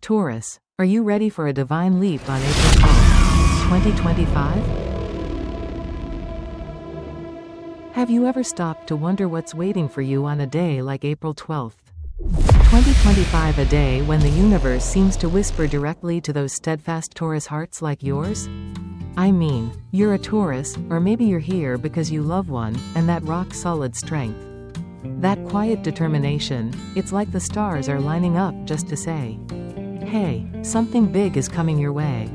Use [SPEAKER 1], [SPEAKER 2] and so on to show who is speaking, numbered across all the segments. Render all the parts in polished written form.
[SPEAKER 1] Taurus, are you ready for a divine leap on April 12th, 2025? Have you ever stopped to wonder what's waiting for you on a day like April 12th? 2025, a day when the universe seems to whisper directly to those steadfast Taurus hearts like yours? I mean, you're a Taurus, or maybe you're here because you love one, and that rock-solid strength. That quiet determination, it's like the stars are lining up just to say, hey, something big is coming your way.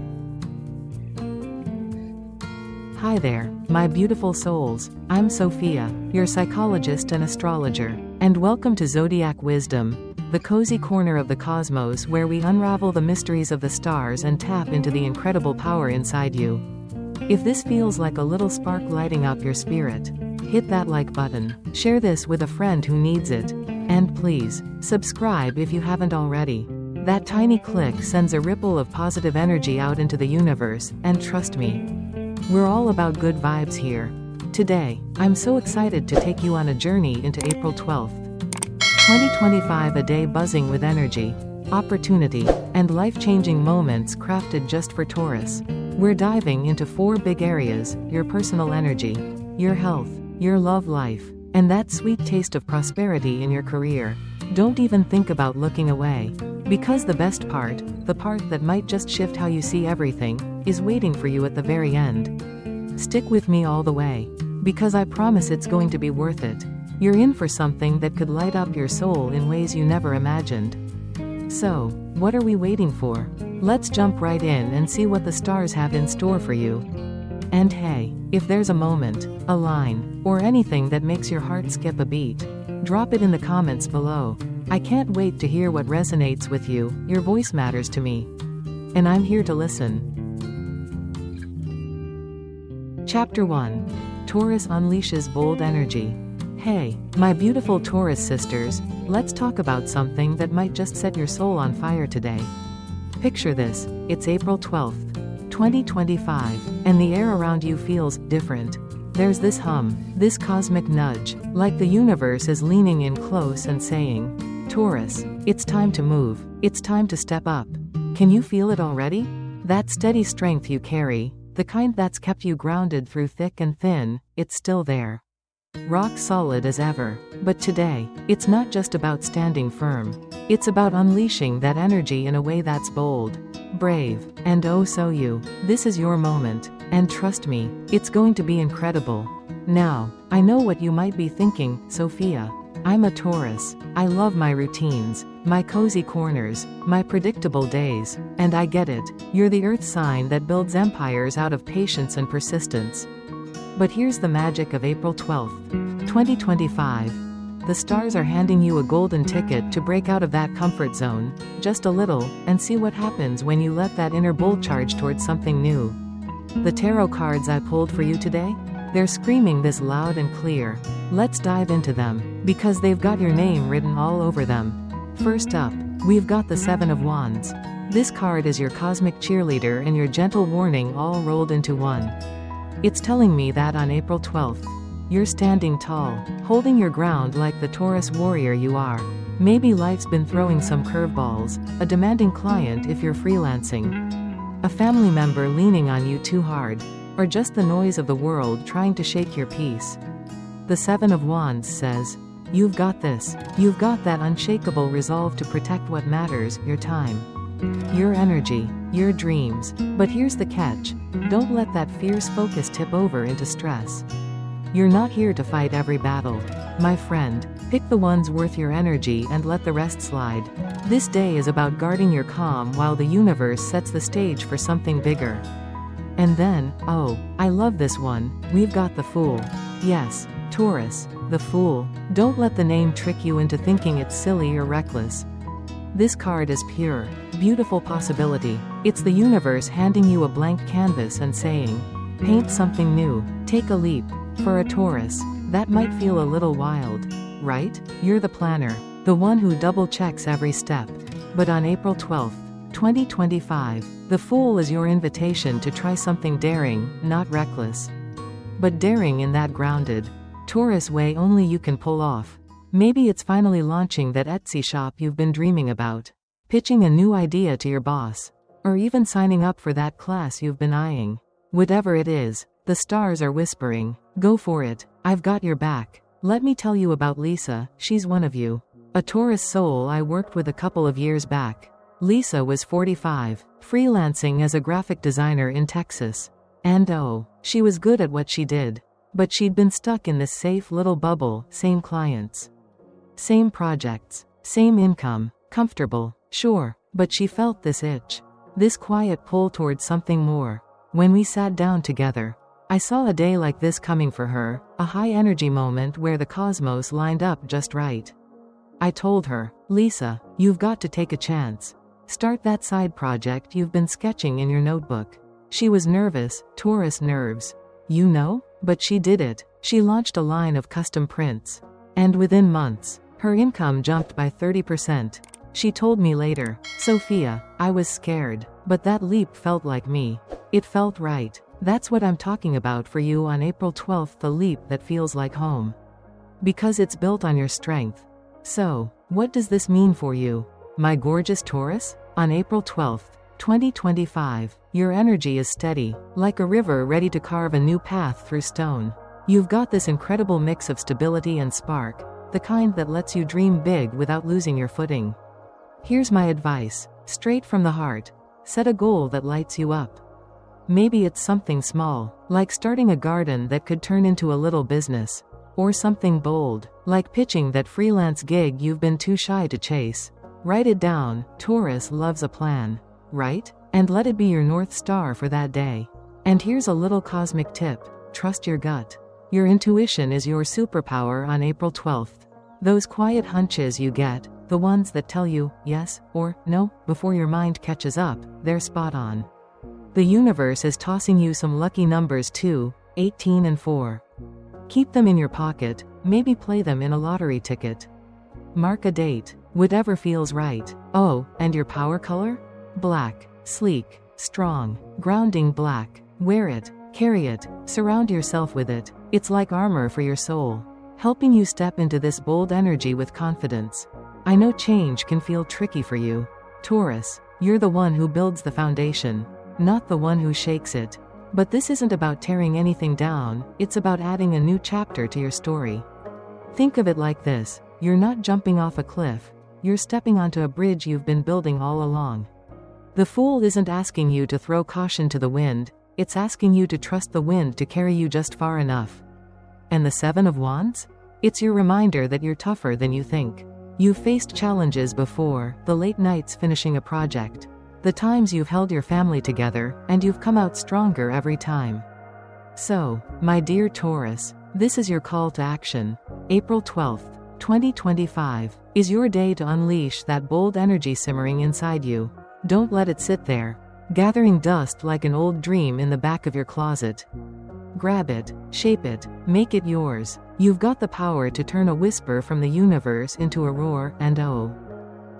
[SPEAKER 1] Hi there, my beautiful souls, I'm Sophia, your psychologist and astrologer, and welcome to Zodiac Wisdom, the cozy corner of the cosmos where we unravel the mysteries of the stars and tap into the incredible power inside you. If this feels like a little spark lighting up your spirit, hit that like button, share this with a friend who needs it, and please, subscribe if you haven't already. That tiny click sends a ripple of positive energy out into the universe, and trust me, we're all about good vibes here. Today, I'm so excited to take you on a journey into April 12th. 2025, a day buzzing with energy, opportunity, and life-changing moments crafted just for Taurus. We're diving into 4 big areas: your personal energy, your health, your love life, and that sweet taste of prosperity in your career. Don't even think about looking away. Because the best part, the part that might just shift how you see everything, is waiting for you at the very end. Stick with me all the way, because I promise it's going to be worth it. You're in for something that could light up your soul in ways you never imagined. So, what are we waiting for? Let's jump right in and see what the stars have in store for you. And hey, if there's a moment, a line, or anything that makes your heart skip a beat, drop it in the comments below. I can't wait to hear what resonates with you. Your voice matters to me, and I'm here to listen. Chapter 1. Taurus unleashes bold energy. Hey, my beautiful Taurus sisters, let's talk about something that might just set your soul on fire today. Picture this, it's April 12th, 2025, and the air around you feels different. There's this hum, this cosmic nudge, like the universe is leaning in close and saying, Taurus, it's time to move, it's time to step up. Can you feel it already? That steady strength you carry, the kind that's kept you grounded through thick and thin, it's still there. Rock solid as ever. But today, it's not just about standing firm. It's about unleashing that energy in a way that's bold, brave, and oh so you. This is your moment, and trust me, it's going to be incredible. Now, I know what you might be thinking, Sophia. I'm a Taurus. I love my routines, my cozy corners, my predictable days, and I get it. You're the earth sign that builds empires out of patience and persistence. But here's the magic of April 12th, 2025. The stars are handing you a golden ticket to break out of that comfort zone, just a little, and see what happens when you let that inner bull charge towards something new. The tarot cards I pulled for you today? They're screaming this loud and clear. Let's dive into them, because they've got your name written all over them. First up, we've got the 7 of Wands. This card is your cosmic cheerleader and your gentle warning all rolled into one. It's telling me that on April 12th, you're standing tall, holding your ground like the Taurus warrior you are. Maybe life's been throwing some curveballs, a demanding client if you're freelancing, a family member leaning on you too hard, or just the noise of the world trying to shake your peace. The 7 of Wands says, you've got this. You've got that unshakable resolve to protect what matters, your time, your energy, your dreams. But here's the catch. Don't let that fierce focus tip over into stress. You're not here to fight every battle, my friend. Pick the ones worth your energy and let the rest slide. This day is about guarding your calm while the universe sets the stage for something bigger. And then, oh, I love this one, we've got the Fool. Yes, Taurus, the Fool. Don't let the name trick you into thinking it's silly or reckless. This card is pure, beautiful possibility. It's the universe handing you a blank canvas and saying, paint something new, take a leap. For a Taurus, that might feel a little wild, right? You're the planner, the one who double-checks every step. But on April 12th, 2025, the Fool is your invitation to try something daring, not reckless, but daring in that grounded, Taurus way only you can pull off. Maybe it's finally launching that Etsy shop you've been dreaming about. pitching a new idea to your boss, or even signing up for that class you've been eyeing. Whatever it is, the stars are whispering, go for it, I've got your back. Let me tell you about Lisa, she's one of you. A Taurus soul I worked with a couple of years back. Lisa was 45, freelancing as a graphic designer in Texas. And oh, she was good at what she did. But she'd been stuck in this safe little bubble, same clients, same projects, same income, comfortable, sure, but she felt this itch, this quiet pull towards something more. When we sat down together, I saw a day like this coming for her, a high-energy moment where the cosmos lined up just right. I told her, Lisa, you've got to take a chance. Start that side project you've been sketching in your notebook. She was nervous, Taurus nerves. You know? But she did it. She launched a line of custom prints. And within months, her income jumped by 30%. She told me later, Sophia, I was scared, but that leap felt like me. It felt right. That's what I'm talking about for you on April 12th, the leap that feels like home. Because it's built on your strength. So, what does this mean for you, my gorgeous Taurus? On April 12th, 2025, your energy is steady, like a river ready to carve a new path through stone. You've got this incredible mix of stability and spark, the kind that lets you dream big without losing your footing. Here's my advice, straight from the heart. Set a goal that lights you up. Maybe it's something small, like starting a garden that could turn into a little business. Or something bold, like pitching that freelance gig you've been too shy to chase. Write it down. Taurus loves a plan. Right? And let it be your North Star for that day. And here's a little cosmic tip. Trust your gut. Your intuition is your superpower on April 12th. Those quiet hunches you get, the ones that tell you yes or no before your mind catches up, they're spot on. The universe is tossing you some lucky numbers too, 18 and 4. Keep them in your pocket, maybe play them in a lottery ticket. Mark a date, whatever feels right. Oh, and your power color? Black, sleek, strong, grounding black. Wear it, carry it, surround yourself with it. It's like armor for your soul, helping you step into this bold energy with confidence. I know change can feel tricky for you. Taurus, you're the one who builds the foundation, not the one who shakes it. But this isn't about tearing anything down, it's about adding a new chapter to your story. Think of it like this, you're not jumping off a cliff, you're stepping onto a bridge you've been building all along. The Fool isn't asking you to throw caution to the wind, it's asking you to trust the wind to carry you just far enough. And the Seven of Wands? It's your reminder that you're tougher than you think. You've faced challenges before, the late nights finishing a project, the times you've held your family together, and you've come out stronger every time. So, my dear Taurus, this is your call to action. April 12th, 2025, is your day to unleash that bold energy simmering inside you. Don't let it sit there, gathering dust like an old dream in the back of your closet. Grab it, shape it, make it yours. You've got the power to turn a whisper from the universe into a roar, and oh,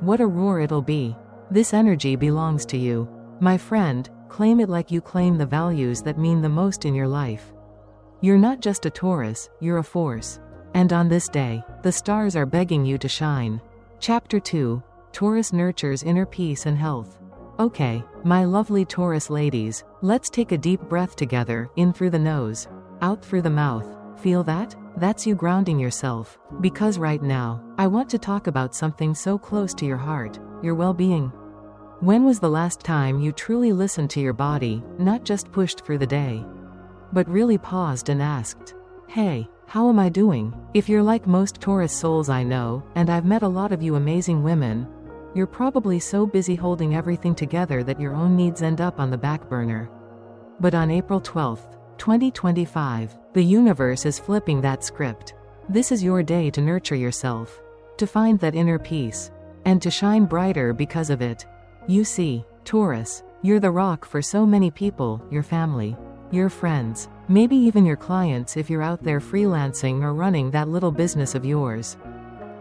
[SPEAKER 1] what a roar it'll be. This energy belongs to you. My friend, claim it like you claim the values that mean the most in your life. You're not just a Taurus, you're a force. And on this day, the stars are begging you to shine. Chapter 2. Taurus nurtures inner peace and health. Okay, my lovely Taurus ladies, let's take a deep breath together, in through the nose, out through the mouth. Feel that? That's you grounding yourself. Because right now, I want to talk about something so close to your heart, your well-being. When was the last time you truly listened to your body, not just pushed through the day, but really paused and asked, hey, how am I doing? If you're like most Taurus souls I know, and I've met a lot of you amazing women, you're probably so busy holding everything together that your own needs end up on the back burner. But on April 12th, 2025, the universe is flipping that script. This is your day to nurture yourself, to find that inner peace, and to shine brighter because of it. You see, Taurus, you're the rock for so many people, your family, your friends, maybe even your clients if you're out there freelancing or running that little business of yours.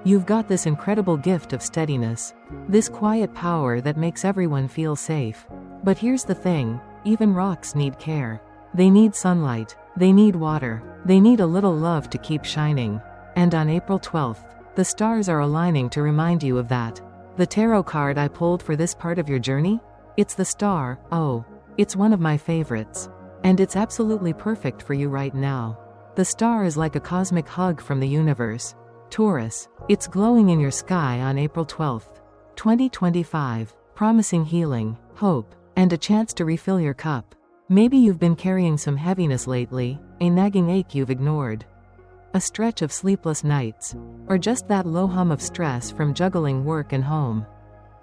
[SPEAKER 1] You've got this incredible gift of steadiness, this quiet power that makes everyone feel safe. But here's the thing, even rocks need care. They need sunlight, they need water, they need a little love to keep shining. And on April 12th, the stars are aligning to remind you of that. The tarot card I pulled for this part of your journey? It's the Star. Oh, it's one of my favorites. And it's absolutely perfect for you right now. The star is like a cosmic hug from the universe. Taurus, it's glowing in your sky on April 12th, 2025, promising healing, hope, and a chance to refill your cup. Maybe you've been carrying some heaviness lately, a nagging ache you've ignored, a stretch of sleepless nights, or just that low hum of stress from juggling work and home.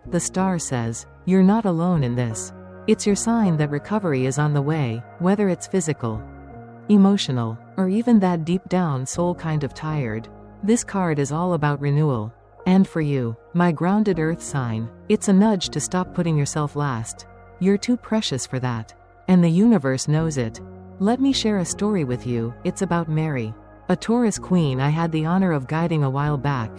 [SPEAKER 1] The star says, you're not alone in this. It's your sign that recovery is on the way, whether it's physical, emotional, or even that deep down soul kind of tired. This card is all about renewal. And for you, my grounded earth sign, it's a nudge to stop putting yourself last. You're too precious for that. And the universe knows it. Let me share a story with you. It's about Mary, a Taurus queen I had the honor of guiding a while back.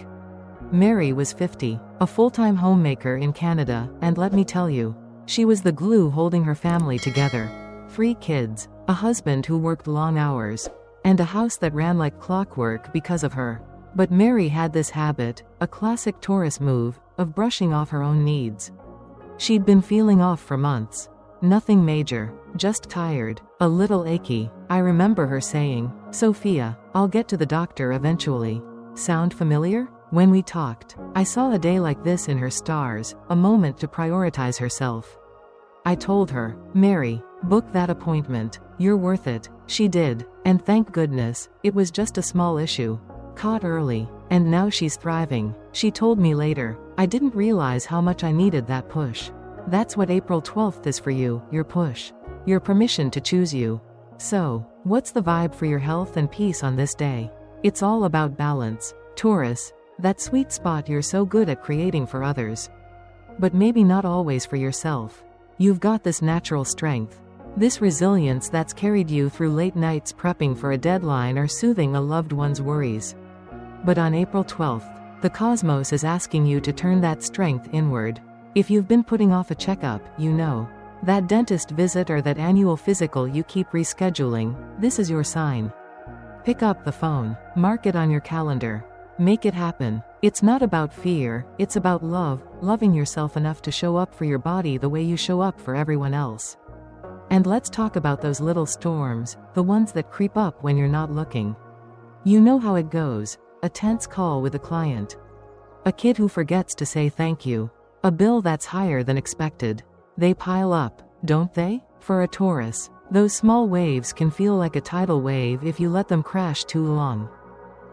[SPEAKER 1] Mary was 50, a full-time homemaker in Canada, and let me tell you, she was the glue holding her family together. 3 kids, a husband who worked long hours, and a house that ran like clockwork because of her. But Mary had this habit, a classic Taurus move, of brushing off her own needs. She'd been feeling off for months. Nothing major, just tired, a little achy. I remember her saying, "Sophia, I'll get to the doctor eventually." Sound familiar? When we talked, I saw a day like this in her stars, a moment to prioritize herself. I told her, "Mary, book that appointment. You're worth it." She did, and thank goodness, it was just a small issue. Caught early, and now she's thriving. She told me later, "I didn't realize how much I needed that push." That's what April 12th is for you, your push. Your permission to choose you. So, what's the vibe for your health and peace on this day? It's all about balance, Taurus, that sweet spot you're so good at creating for others. But maybe not always for yourself. You've got this natural strength, this resilience that's carried you through late nights prepping for a deadline or soothing a loved one's worries. But on April 12th, the cosmos is asking you to turn that strength inward. If you've been putting off a checkup, you know, that dentist visit or that annual physical you keep rescheduling, this is your sign. Pick up the phone, mark it on your calendar. Make it happen. It's not about fear, it's about love, loving yourself enough to show up for your body the way you show up for everyone else. And let's talk about those little storms, the ones that creep up when you're not looking. You know how it goes, a tense call with a client. A kid who forgets to say thank you. A bill that's higher than expected. They pile up, don't they? For a Taurus, those small waves can feel like a tidal wave if you let them crash too long.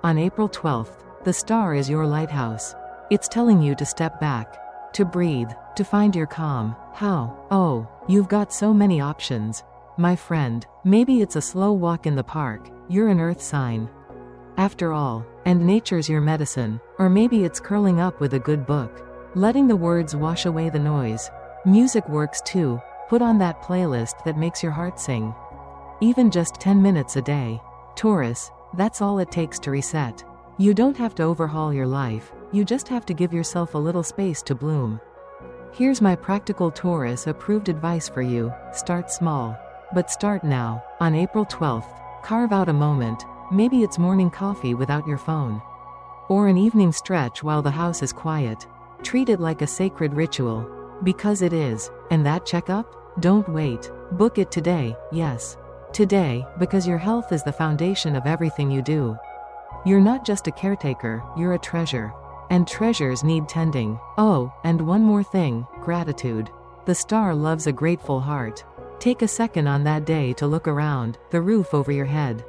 [SPEAKER 1] On April 12th, the star is your lighthouse. It's telling you to step back, to breathe, to find your calm. How? Oh, you've got so many options. My friend, maybe it's a slow walk in the park. You're an earth sign, after all, and nature's your medicine. Or maybe it's curling up with a good book, letting the words wash away the noise. Music works too. Put on that playlist that makes your heart sing. Even just 10 minutes a day. Taurus, that's all it takes to reset. You don't have to overhaul your life, you just have to give yourself a little space to bloom. Here's my practical Taurus approved advice for you: start small. But start now. On April 12th, carve out a moment. Maybe it's morning coffee without your phone, or an evening stretch while the house is quiet. Treat it like a sacred ritual, because it is. And that checkup? Don't wait. Book it today, yes. Today, because your health is the foundation of everything you do. You're not just a caretaker, you're a treasure. And treasures need tending. Oh, and one more thing, gratitude. The star loves a grateful heart. Take a second on that day to look around, the roof over your head,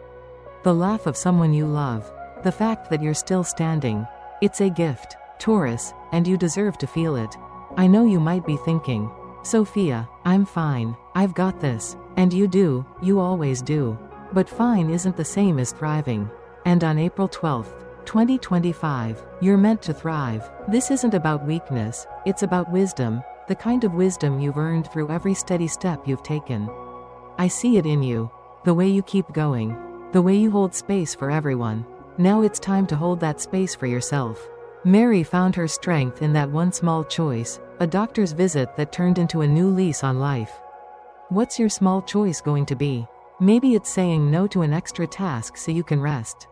[SPEAKER 1] the laugh of someone you love, the fact that you're still standing. It's a gift, Taurus, and you deserve to feel it. I know you might be thinking, "Sophia, I'm fine, I've got this." And you do, you always do. But fine isn't the same as thriving. And on April 12th, 2025, you're meant to thrive. This isn't about weakness, it's about wisdom, the kind of wisdom you've earned through every steady step you've taken. I see it in you, the way you keep going, the way you hold space for everyone. Now it's time to hold that space for yourself. Mary found her strength in that one small choice, a doctor's visit that turned into a new lease on life. What's your small choice going to be? Maybe it's saying no to an extra task so you can rest.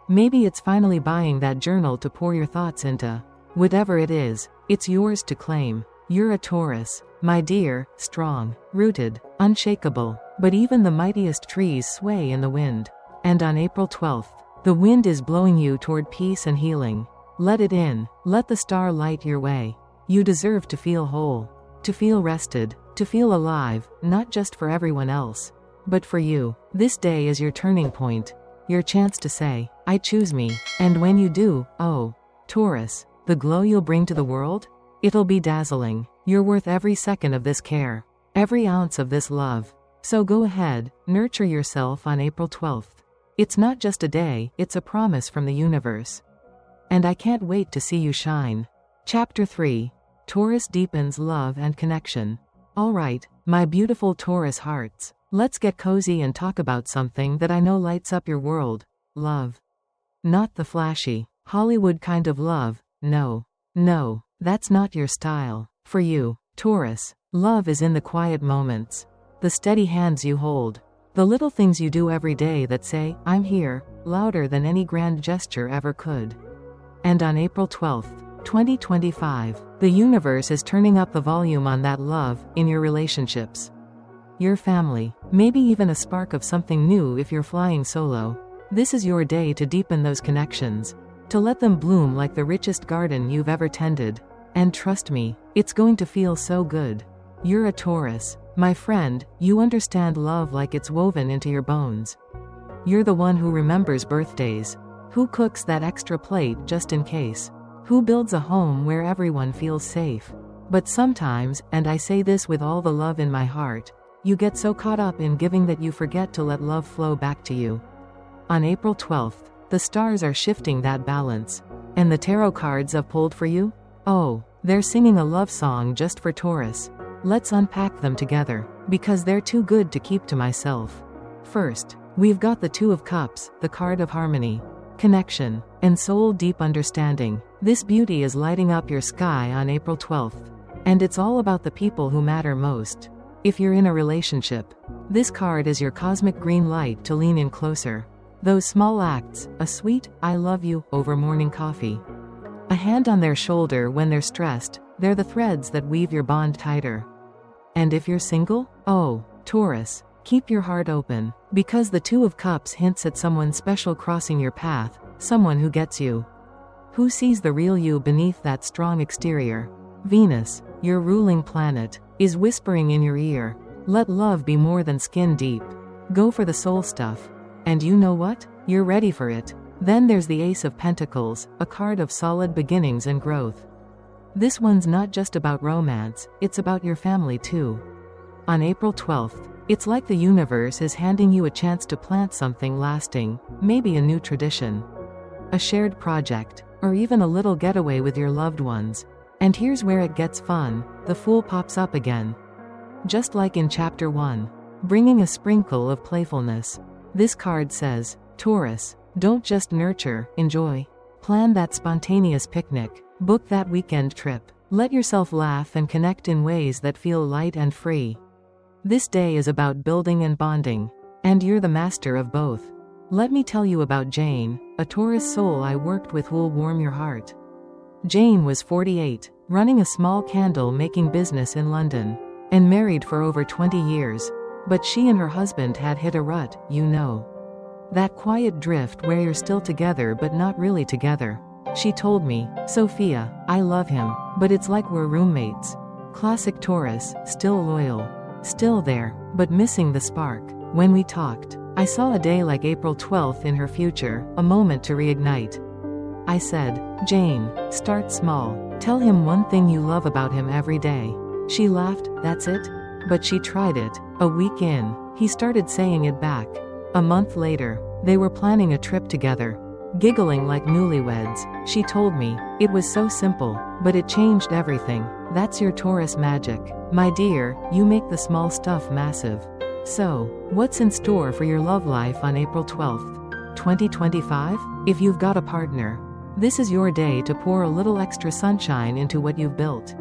[SPEAKER 1] Maybe it's finally buying that journal to pour your thoughts into. Whatever it is, it's yours to claim. You're a Taurus, my dear, strong, rooted, unshakable. But even the mightiest trees sway in the wind. And on April 12th, the wind is blowing you toward peace and healing. Let it in, let the star light your way. You deserve to feel whole, to feel rested, to feel alive, not just for everyone else, but for you. This day is your turning point, your chance to say, I choose me. And when you do, oh, Taurus, the glow you'll bring to the world? It'll be dazzling. You're worth every second of this care, every ounce of this love. So go ahead, nurture yourself on April 12th. It's not just a day, it's a promise from the universe. And I can't wait to see you shine. Chapter 3. Taurus deepens love and connection. Alright, my beautiful Taurus hearts, let's get cozy and talk about something that I know lights up your world. Love. Not the flashy, Hollywood kind of love, no. No, that's not your style. For you, Taurus, love is in the quiet moments. The steady hands you hold. The little things you do every day that say, I'm here, louder than any grand gesture ever could. And on April 12th, 2025, the universe is turning up the volume on that love, in your relationships. Your family, maybe even a spark of something new if you're flying solo. This is your day to deepen those connections, to let them bloom like the richest garden you've ever tended. And trust me, it's going to feel so good. You're a Taurus, my friend, you understand love like it's woven into your bones. You're the one who remembers birthdays, who cooks that extra plate just in case, who builds a home where everyone feels safe. But sometimes, and I say this with all the love in my heart, you get so caught up in giving that you forget to let love flow back to you. On April 12th, the stars are shifting that balance. And the tarot cards I've pulled for you? Oh, they're singing a love song just for Taurus. Let's unpack them together, because they're too good to keep to myself. First, we've got the Two of Cups, the card of harmony, connection, and soul-deep understanding. This beauty is lighting up your sky on April 12th. And it's all about the people who matter most. If you're in a relationship, this card is your cosmic green light to lean in closer. Those small acts, a sweet, I love you, over morning coffee. A hand on their shoulder when they're stressed, they're the threads that weave your bond tighter. And if you're single? Oh, Taurus, keep your heart open, because the Two of Cups hints at someone special crossing your path, someone who gets you. Who sees the real you beneath that strong exterior. Venus, your ruling planet, is whispering in your ear, let love be more than skin deep. Go for the soul stuff. And you know what? You're ready for it. Then there's the Ace of Pentacles, a card of solid beginnings and growth. This one's not just about romance, it's about your family too. On April 12th, it's like the universe is handing you a chance to plant something lasting, maybe a new tradition, a shared project, or even a little getaway with your loved ones. And here's where it gets fun, the Fool pops up again. Just like in Chapter 1, bringing a sprinkle of playfulness. This card says, Taurus, don't just nurture, enjoy. Plan that spontaneous picnic. Book that weekend trip. Let yourself laugh and connect in ways that feel light and free. This day is about building and bonding. And you're the master of both. Let me tell you about Jane, a Taurus soul I worked with who'll warm your heart. Jane was 48, running a small candle-making business in London, and married for over 20 years. But she and her husband had hit a rut, you know. That quiet drift where you're still together but not really together. She told me, Sophia, I love him, but it's like we're roommates. Classic Taurus, still loyal, still there, but missing the spark. When we talked, I saw a day like April 12th in her future, a moment to reignite. I said, Jane, start small. Tell him one thing you love about him every day. She laughed, that's it? But she tried it. A week in, he started saying it back. A month later, they were planning a trip together. Giggling like newlyweds, she told me, it was so simple, but it changed everything. That's your Taurus magic. My dear, you make the small stuff massive. So, what's in store for your love life on April 12th, 2025? If you've got a partner, this is your day to pour a little extra sunshine into what you've built.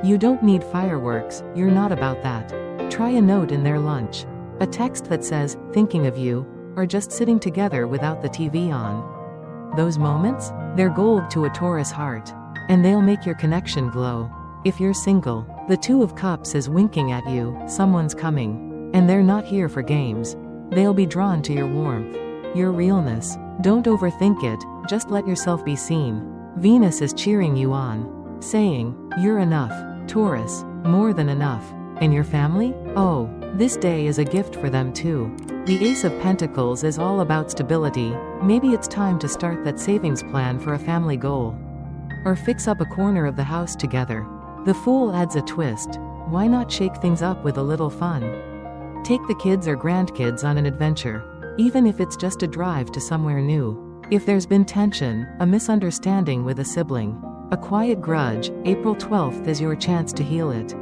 [SPEAKER 1] You don't need fireworks, you're not about that. Try a note in their lunch. A text that says, thinking of you, or just sitting together without the TV on. Those moments? They're gold to a Taurus heart. and they'll make your connection glow. If you're single, the Two of Cups is winking at you, someone's coming. And they're not here for games. They'll be drawn to your warmth, your realness. Don't overthink it, just let yourself be seen. Venus is cheering you on, saying, you're enough, Taurus, more than enough. And your family? Oh, this day is a gift for them too. The Ace of Pentacles is all about stability. Maybe it's time to start that savings plan for a family goal. Or fix up a corner of the house together. The Fool adds a twist. Why not shake things up with a little fun? Take the kids or grandkids on an adventure, even if it's just a drive to somewhere new. If there's been tension, a misunderstanding with a sibling, a quiet grudge, April 12th is your chance to heal it.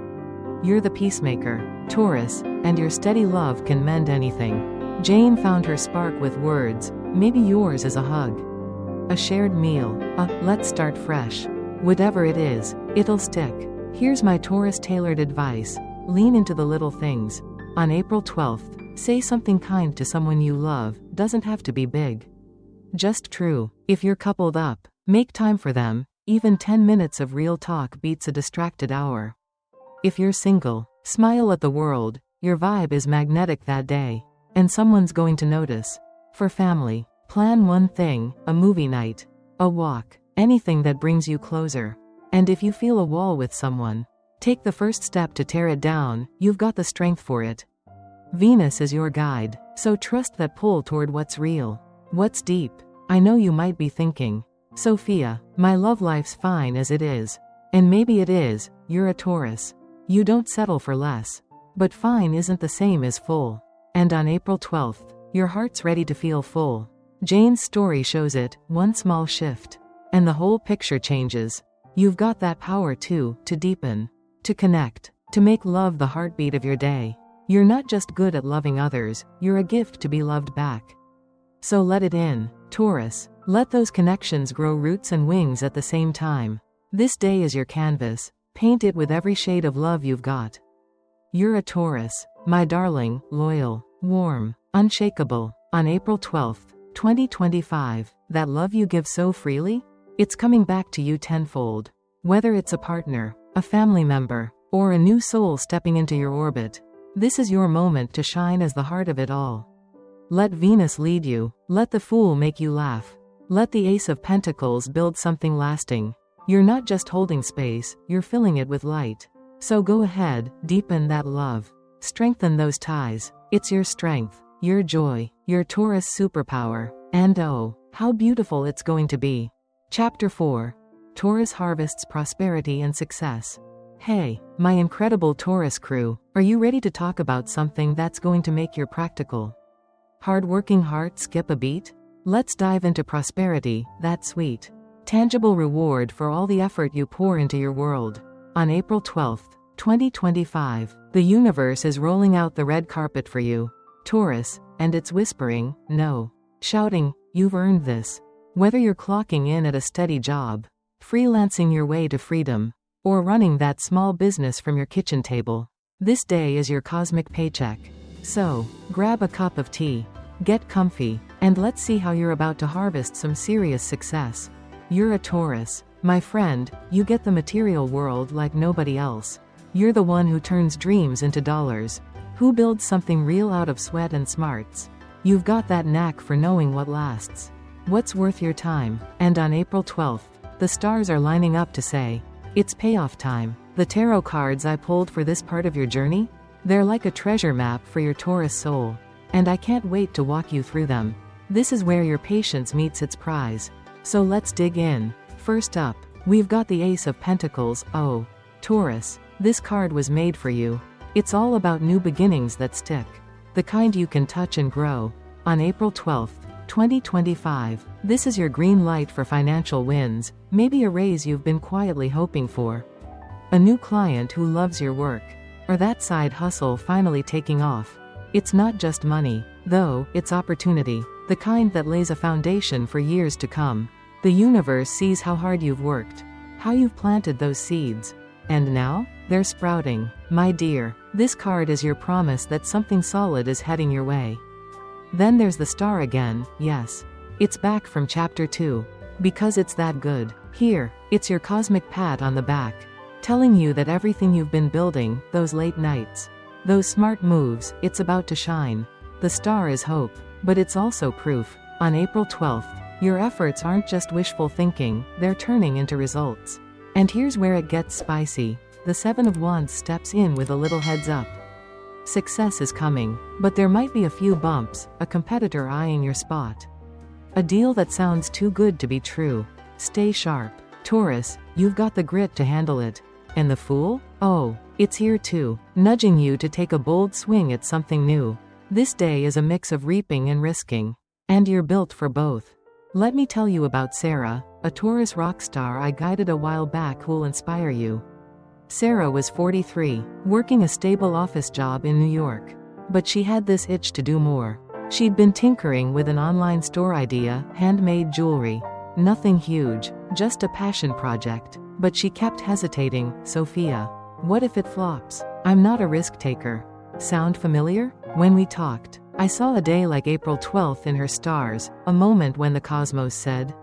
[SPEAKER 1] You're the peacemaker, Taurus, and your steady love can mend anything. Jane found her spark with words. Maybe yours is a hug, a shared meal, let's start fresh. Whatever it is, it'll stick. Here's my Taurus tailored advice. Lean into the little things. On April 12th, say something kind to someone you love. Doesn't have to be big. Just true. If you're coupled up, make time for them. Even 10 minutes of real talk beats a distracted hour. If you're single, smile at the world. Your vibe is magnetic that day, and someone's going to notice. For family, plan one thing, a movie night, a walk, anything that brings you closer. And if you feel a wall with someone, take the first step to tear it down. You've got the strength for it. Venus is your guide, so trust that pull toward what's real, what's deep. I know you might be thinking, Sophia, my love life's fine as it is. And maybe it is. You're a Taurus. You don't settle for less. But fine isn't the same as full. And on April 12th, your heart's ready to feel full. Jane's story shows it, one small shift, and the whole picture changes. You've got that power too, to deepen, to connect, to make love the heartbeat of your day. You're not just good at loving others, you're a gift to be loved back. So let it in, Taurus. Let those connections grow roots and wings at the same time. This day is your canvas. Paint it with every shade of love you've got. You're a Taurus, my darling, loyal, warm, unshakable. On April 12th, 2025, that love you give so freely? It's coming back to you tenfold. Whether it's a partner, a family member, or a new soul stepping into your orbit, this is your moment to shine as the heart of it all. Let Venus lead you. Let the Fool make you laugh. Let the Ace of Pentacles build something lasting. You're not just holding space, you're filling it with light. So go ahead, deepen that love. Strengthen those ties. It's your strength, your joy, your Taurus superpower. And oh, how beautiful it's going to be. Chapter 4. Taurus harvests prosperity and success. Hey, my incredible Taurus crew, are you ready to talk about something that's going to make your practical, hard-working heart skip a beat? Let's dive into prosperity, that sweet, tangible reward for all the effort you pour into your world. On April 12th, 2025, the universe is rolling out the red carpet for you, Taurus, and it's whispering, no, shouting, you've earned this. Whether you're clocking in at a steady job, freelancing your way to freedom, or running that small business from your kitchen table, this day is your cosmic paycheck. So, grab a cup of tea, get comfy, and let's see how you're about to harvest some serious success. You're a Taurus, my friend. You get the material world like nobody else. You're the one who turns dreams into dollars, who builds something real out of sweat and smarts. You've got that knack for knowing what lasts, what's worth your time. And on April 12th, the stars are lining up to say, it's payoff time. The tarot cards I pulled for this part of your journey? They're like a treasure map for your Taurus soul. And I can't wait to walk you through them. This is where your patience meets its prize. So let's dig in. First up, we've got the Ace of Pentacles. Oh, Taurus, this card was made for you. It's all about new beginnings that stick, the kind you can touch and grow. On April 12th, 2025, this is your green light for financial wins, maybe a raise you've been quietly hoping for, a new client who loves your work, or that side hustle finally taking off. It's not just money, though, it's opportunity, the kind that lays a foundation for years to come. The universe sees how hard you've worked, how you've planted those seeds, and now, they're sprouting. My dear, this card is your promise that something solid is heading your way. Then there's the star again. Yes, it's back from chapter 2. Because it's that good. Here, It's your cosmic pat on the back, telling you that everything you've been building, those late nights, those smart moves, it's about to shine. The star is hope, but it's also proof. On April 12th, your efforts aren't just wishful thinking, they're turning into results. And here's where it gets spicy. The Seven of Wands steps in with a little heads up. Success is coming, but there might be a few bumps, a competitor eyeing your spot. A deal that sounds too good to be true. Stay sharp. Taurus, you've got the grit to handle it. And the Fool? Oh, it's here too, nudging you to take a bold swing at something new. This day is a mix of reaping and risking. And you're built for both. Let me tell you about Sarah, a Taurus rock star I guided a while back who'll inspire you. Sarah was 43, working a stable office job in New York. But she had this itch to do more. She'd been tinkering with an online store idea, handmade jewelry. Nothing huge, just a passion project. But she kept hesitating. Sophia, what if it flops? I'm not a risk taker. Sound familiar? When we talked, I saw a day like April 12th in her stars, a moment when the cosmos said,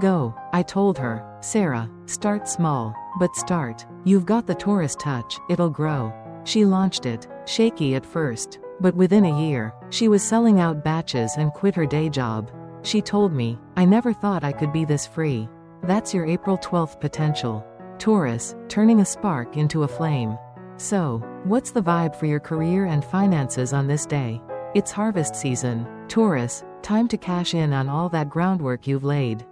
[SPEAKER 1] go. I told her, Sarah, start small, but start. You've got the Taurus touch, it'll grow. She launched it, shaky at first, but within a year, she was selling out batches and quit her day job. She told me, I never thought I could be this free. That's your April 12th potential. Taurus, turning a spark into a flame. So, what's the vibe for your career and finances on this day? It's harvest season. Taurus, time to cash in on all that groundwork you've laid.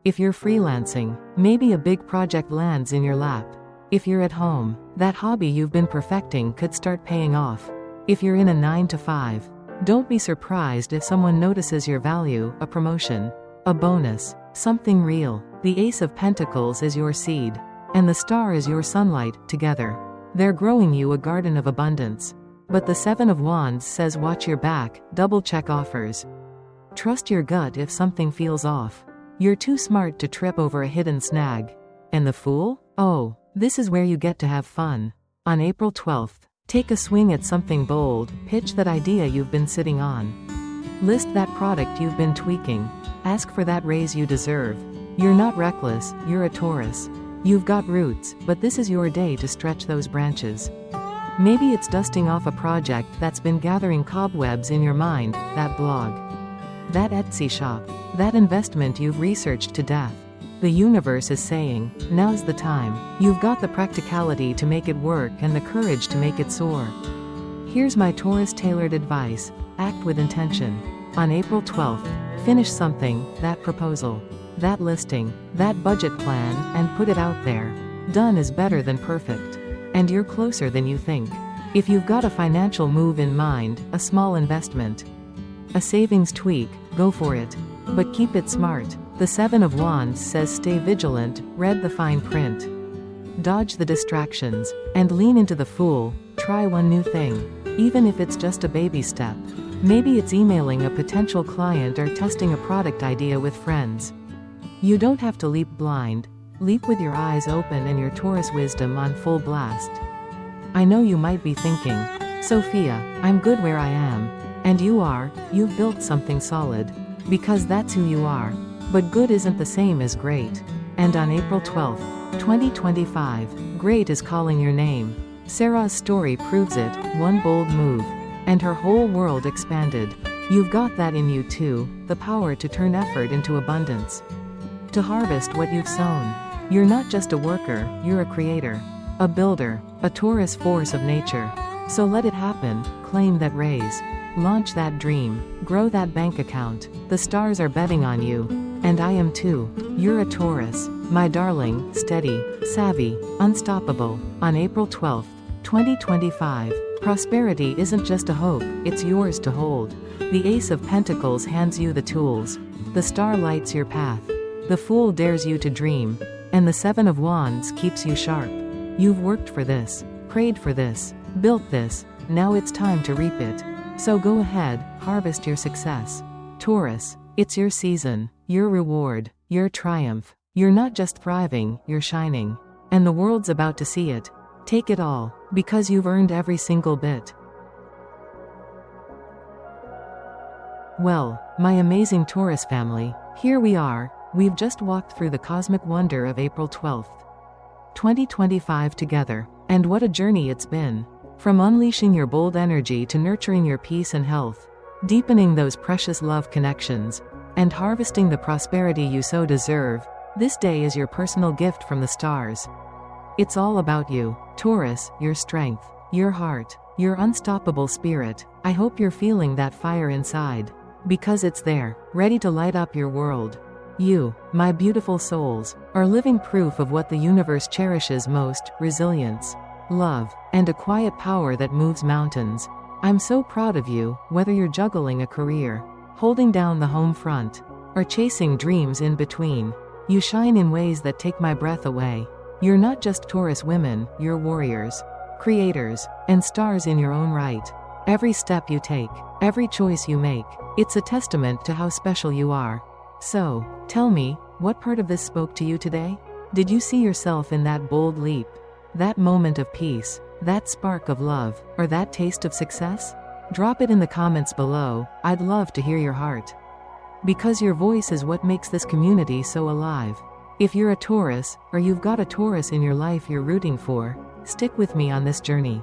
[SPEAKER 1] If you're freelancing, maybe a big project lands in your lap. If you're at home, that hobby you've been perfecting could start paying off. If you're in a 9-to-5, don't be surprised if someone notices your value, a promotion, a bonus, something real. The Ace of Pentacles is your seed, and the star is your sunlight. Together, they're growing you a garden of abundance. But the Seven of Wands says watch your back, double-check offers. Trust your gut if something feels off. You're too smart to trip over a hidden snag. And the Fool? Oh, this is where you get to have fun. On April 12th, take a swing at something bold, pitch that idea you've been sitting on. List that product you've been tweaking. Ask for that raise you deserve. You're not reckless, you're a Taurus. You've got roots, but this is your day to stretch those branches. Maybe it's dusting off a project that's been gathering cobwebs in your mind, that blog, that Etsy shop, that investment you've researched to death. The universe is saying, now's the time. You've got the practicality to make it work and the courage to make it soar. Here's my Taurus-tailored advice. Act with intention. On April 12th, finish something, that proposal, that listing, that budget plan, and put it out there. Done is better than perfect. And you're closer than you think. If you've got a financial move in mind, a small investment, a savings tweak, go for it. But keep it smart. The Seven of Wands says stay vigilant, read the fine print. Dodge the distractions, and lean into the Fool. Try one new thing. Even if it's just a baby step. Maybe it's emailing a potential client or testing a product idea with friends. You don't have to leap blind. Leap with your eyes open and your Taurus wisdom on full blast. I know you might be thinking, Sophia, I'm good where I am. And you are. You've built something solid. Because that's who you are. But good isn't the same as great. And on April 12th, 2025, great is calling your name. Sarah's story proves it, one bold move. And her whole world expanded. You've got that in you too, the power to turn effort into abundance. To harvest what you've sown. You're not just a worker, you're a creator. A builder, a Taurus force of nature. So let it happen, claim that raise. Launch that dream, grow that bank account. The stars are betting on you. And I am too. You're a Taurus, my darling, steady, savvy, unstoppable. On April 12th, 2025, prosperity isn't just a hope, it's yours to hold. The Ace of Pentacles hands you the tools. The star lights your path. The Fool dares you to dream. And the Seven of Wands keeps you sharp. You've worked for this, prayed for this, built this, now it's time to reap it. So go ahead, harvest your success. Taurus, it's your season, your reward, your triumph. You're not just thriving, you're shining. And the world's about to see it. Take it all, because you've earned every single bit. Well, my amazing Taurus family, here we are. We've just walked through the cosmic wonder of April 12th, 2025 together. And what a journey it's been. From unleashing your bold energy to nurturing your peace and health, deepening those precious love connections, and harvesting the prosperity you so deserve, this day is your personal gift from the stars. It's all about you, Taurus, your strength, your heart, your unstoppable spirit. I hope you're feeling that fire inside, because it's there, ready to light up your world. You, my beautiful souls, are living proof of what the universe cherishes most: resilience, love, and a quiet power that moves mountains. I'm so proud of you, whether you're juggling a career, holding down the home front, or chasing dreams in between. You shine in ways that take my breath away. You're not just Taurus women, you're warriors, creators, and stars in your own right. Every step you take, every choice you make, it's a testament to how special you are. So, tell me, what part of this spoke to you today? Did you see yourself in that bold leap? That moment of peace? That spark of love? Or that taste of success? Drop it in the comments below. I'd love to hear your heart, because your voice is what makes this community so alive. If you're a Taurus, or you've got a Taurus in your life you're rooting for, stick with me on this journey.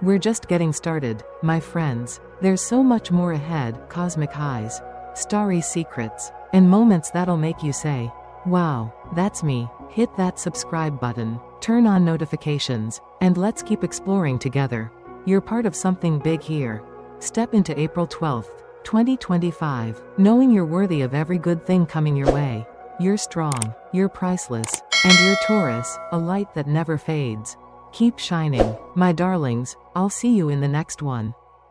[SPEAKER 1] We're just getting started, my friends. There's so much more ahead: cosmic highs, starry secrets, and moments that'll make you say, "Wow, that's me." Hit that subscribe button, turn on notifications, and let's keep exploring together. You're part of something big here. Step into April 12th, 2025, knowing you're worthy of every good thing coming your way. You're strong, you're priceless, and you're Taurus, a light that never fades. Keep shining, my darlings. I'll see you in the next one.